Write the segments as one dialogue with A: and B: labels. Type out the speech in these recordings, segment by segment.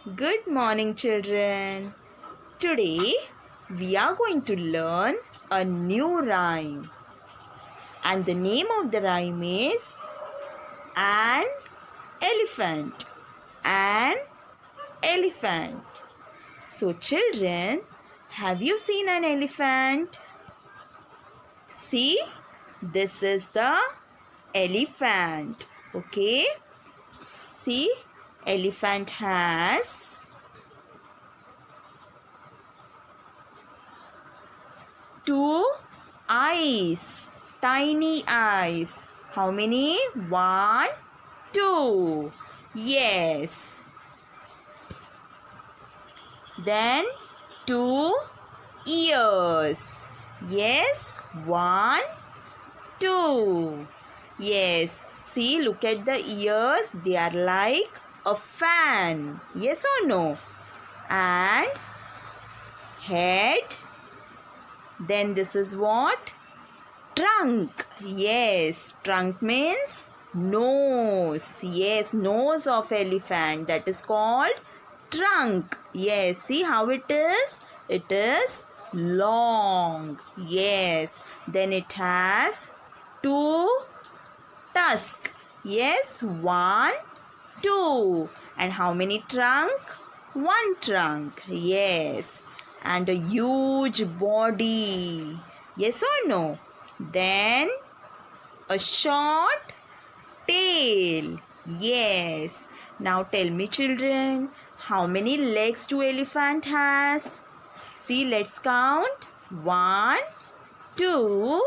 A: Good morning, children. Today we are going to learn a new rhyme, and the name of the rhyme is An Elephant. An Elephant. So, children, have you seen an elephant? See, this is the elephant. Okay, see, elephant has two eyes, tiny eyes. How many? One, two. Yes. Then two ears. Yes. One, two. Yes. See, look at the ears. They are like a fan. Yes or no? And head. Then this is what? Trunk. Yes, trunk means nose. Yes, nose of elephant. That is called trunk. Yes, see how it is? It is long. Yes, then it has two tusks. Yes, one, two. And how many trunk? One trunk. Yes, and a huge body. Yes or no? Then a short tail. Yes. Now tell me, children, how many legs do elephant has? See, let's count. 1, 2,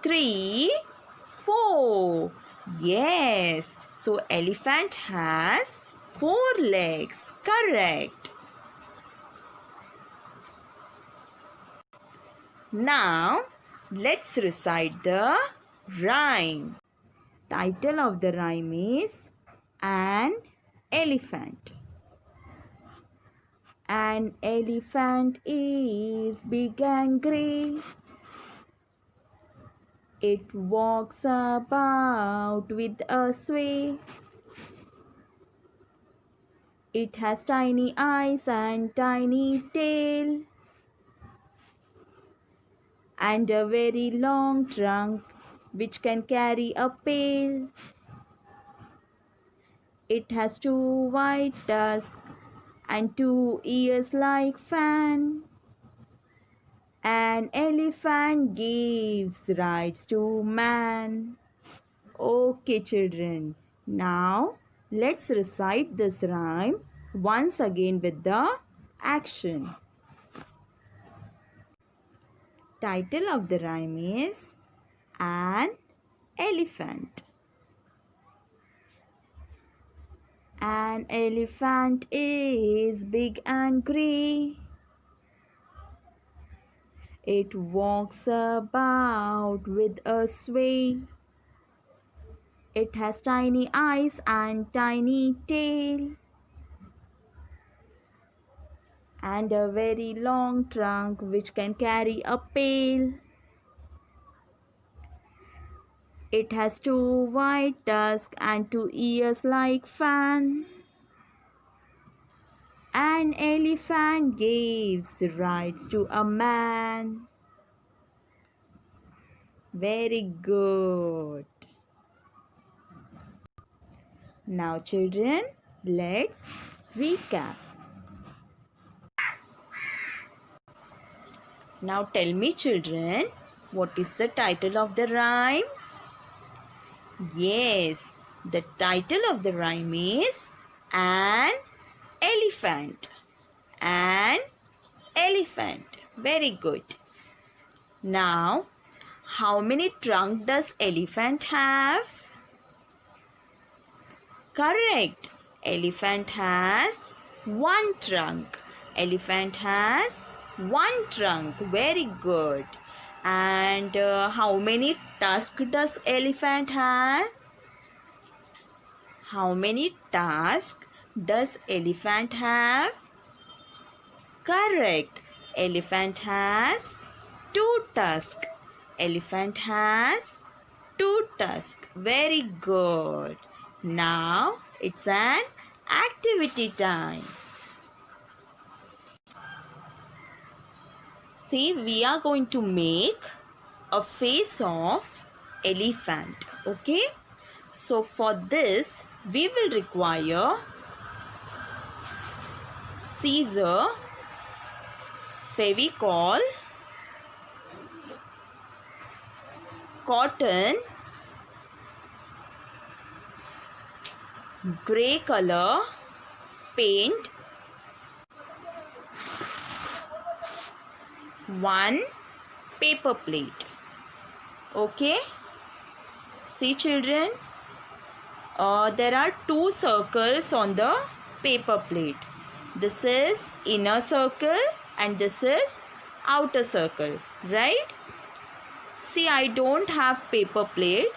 A: 3, 4. Yes. So elephant has 4 legs. Correct. Now, let's recite the rhyme. Title of the rhyme is An Elephant. An elephant is big and grey. It walks about with a sway. It has tiny eyes and tiny tail, and a very long trunk which can carry a pail. It has 2 white tusks and 2 ears like fan. An elephant gives rights to man. Okay, children. Now, let's recite this rhyme once again with the action. Title of the rhyme is An Elephant. An elephant is big and grey. It walks about with a sway. It has tiny eyes and tiny tail, and a very long trunk which can carry a pail. It has 2 white tusks and 2 ears like fan. An elephant gives rights to a man. Very good. Now, children, let's recap. Now, tell me, children, what is the title of the rhyme? Yes, the title of the rhyme is An Elephant. An elephant. Very good. Now, how many trunks does elephant have? Correct. Elephant has 1 trunk. Elephant has 1 trunk. Very good. And how many tusks does elephant have? How many tusks does elephant have? Correct. Elephant has 2 tusks. Elephant has 2 tusks. Very good. Now it's an activity time. See, we are going to make a face of elephant. Okay. So for this, we will require scissor, Fevicol, cotton, grey color paint, one paper plate. Okay. See children, there are two circles on the paper plate. This is inner circle and this is outer circle, right? See, I don't have paper plate,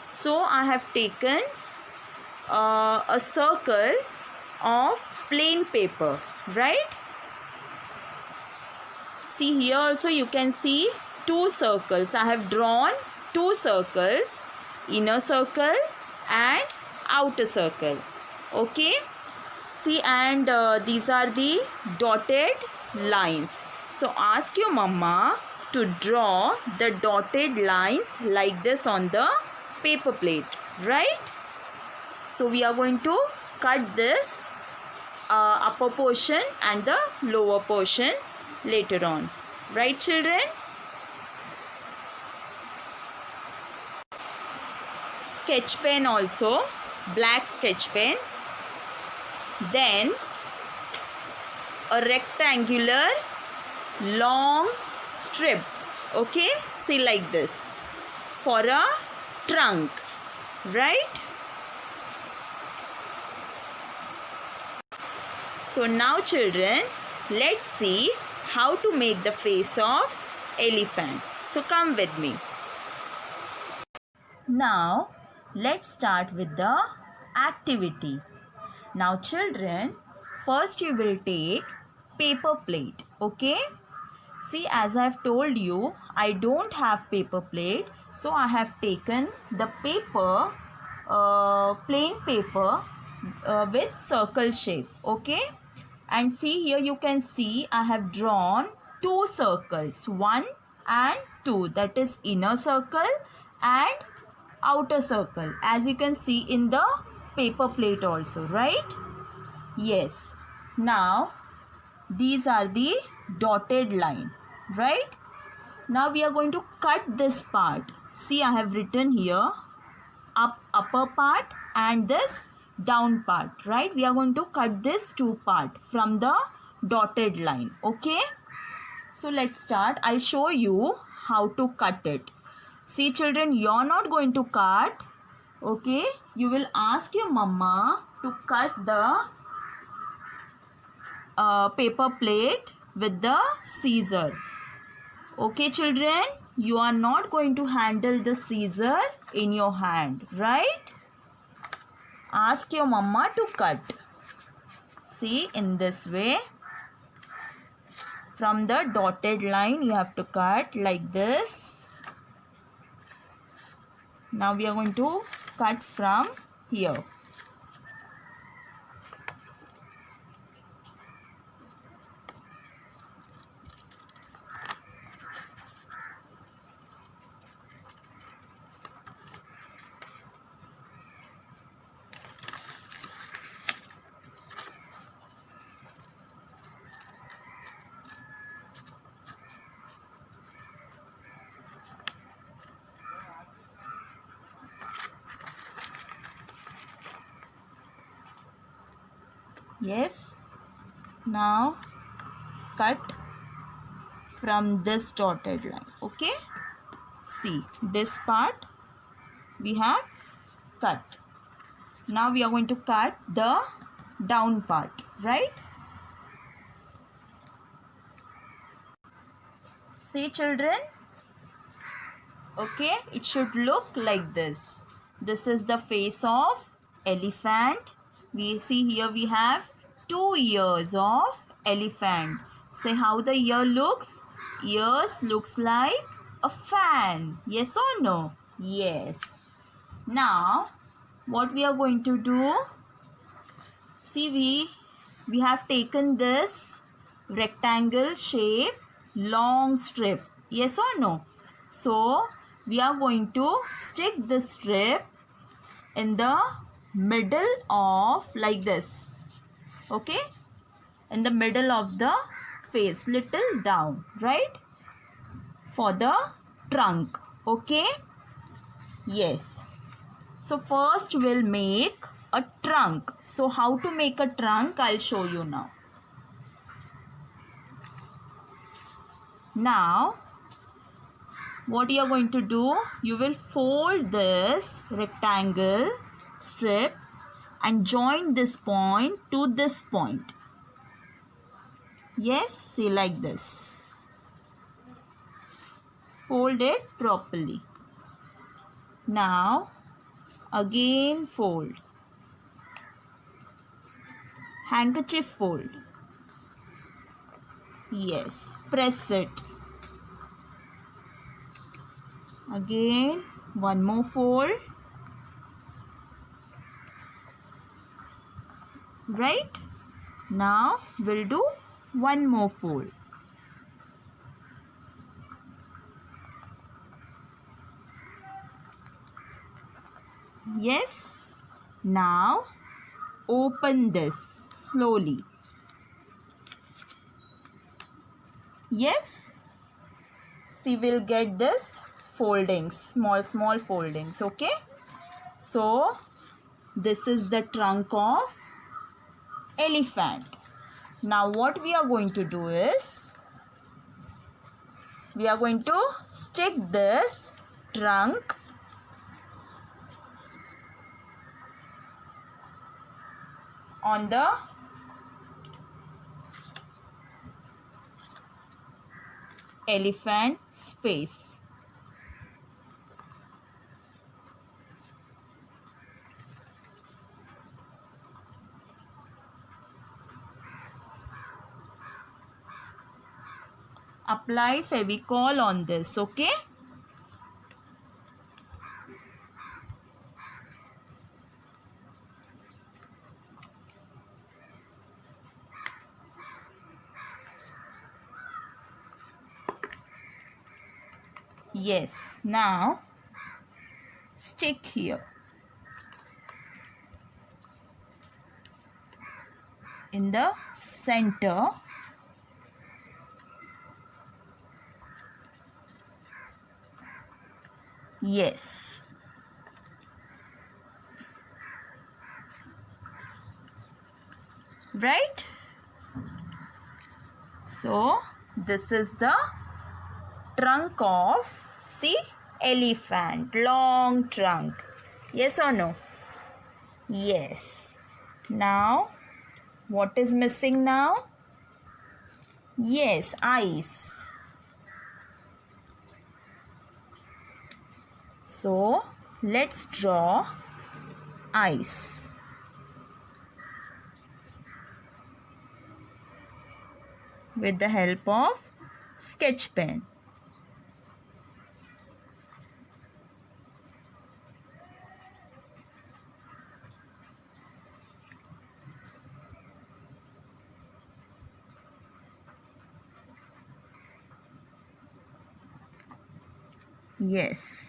A: so I have taken a circle of plain paper, right? See, here also you can see two circles. I have drawn two circles, inner circle and outer circle. Okay. See, and these are the dotted lines. So ask your mama to draw the dotted lines like this on the paper plate, right? So we are going to cut this upper portion and the lower portion later on, right children? Sketch pen also, black sketch pen, then a rectangular long strip, okay, see like this, for a trunk, right? So now children, let's see how to make the face of elephant. So come with me. Now let's start with the activity. Now children, first you will take paper plate, okay? See, as I have told you, I don't have paper plate, so I have taken the paper, plain paper with circle shape, okay? And see, here you can see I have drawn two circles, 1 and 2, that is inner circle and outer circle, as you can see in the paper plate also, right? Yes. Now these are the dotted line, right? Now we are going to cut this part. See, I have written here upper part and this down part, right? We are going to cut this two part from the dotted line, okay? So let's start. I'll show you how to cut it. See children, you're not going to cut, okay? You will ask your mama to cut the paper plate with the scissor. Okay children, you are not going to handle the scissor in your hand, right? Ask your mama to cut. See, in this way, from the dotted line you have to cut like this. Now we are going to cut from here. Yes. Now cut from this dotted line, okay? See, this part we have cut. Now we are going to cut the down part, right? See children, okay, it should look like this. This is the face of elephant. We see here we have 2 ears of elephant. Say how the ear looks. Ears looks like a fan. Yes or no? Yes. Now what we are going to do, see we have taken this rectangle shape long strip. Yes or no? So we are going to stick this strip in the middle of like this. Okay? In the middle of the face, little down, right? For the trunk. Okay? Yes. So first we'll make a trunk. So how to make a trunk, I'll show you now. Now what you are going to do, you will fold this rectangle strip and join this point to this point. Yes, see, like this. Fold it properly. Now again fold. Handkerchief fold. Yes, press it. Again one more fold. Right? Now we'll do one more fold. Yes. Now open this slowly. Yes. See, we'll get this foldings, small foldings. Okay. So this is the trunk of elephant. Now what we are going to do is, we are going to stick this trunk on the elephant's face. Apply Fevicol on this, okay? Yes, now stick here in the center. Yes. Right? So this is the trunk of, see, elephant, long trunk. Yes or no? Yes. Now what is missing now? Yes, eyes. So let's draw eyes. With the help of sketch pen. Yes.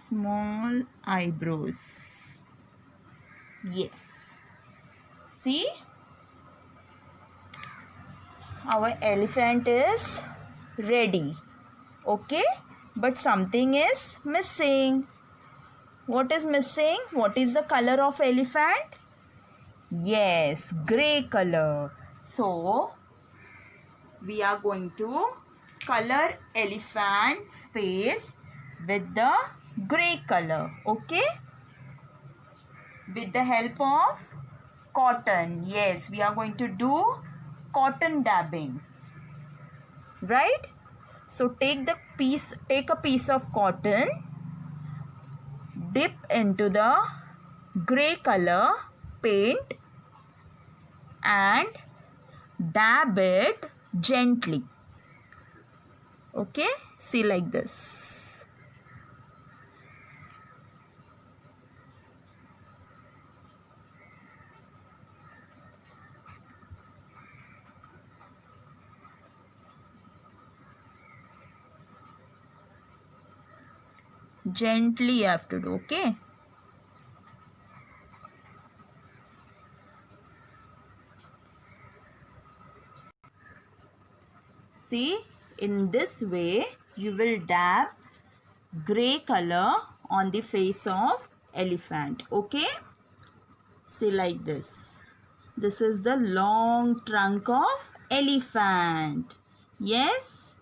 A: Small eyebrows. Yes. See? Our elephant is ready. Okay? But something is missing. What is missing? What is the color of elephant? Yes, grey color. So, we are going to color elephant's face with the grey color. Okay? With the help of cotton. Yes, we are going to do cotton dabbing. Right? So take a piece of cotton, dip into the grey color paint and dab it gently. Okay, see like this. Gently you have to do, okay? See, in this way you will dab grey color on the face of elephant, okay? See like this. This is the long trunk of elephant. Yes?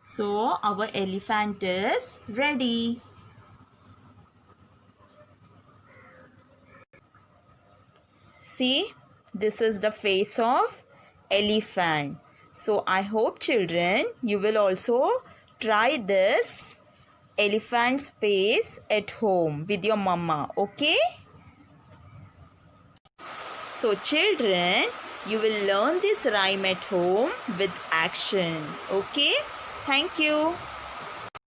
A: So our elephant is ready. See, this is the face of elephant. So I hope children you will also try this elephant's face at home with your mama, okay? So children, you will learn this rhyme at home with action, okay? Thank you.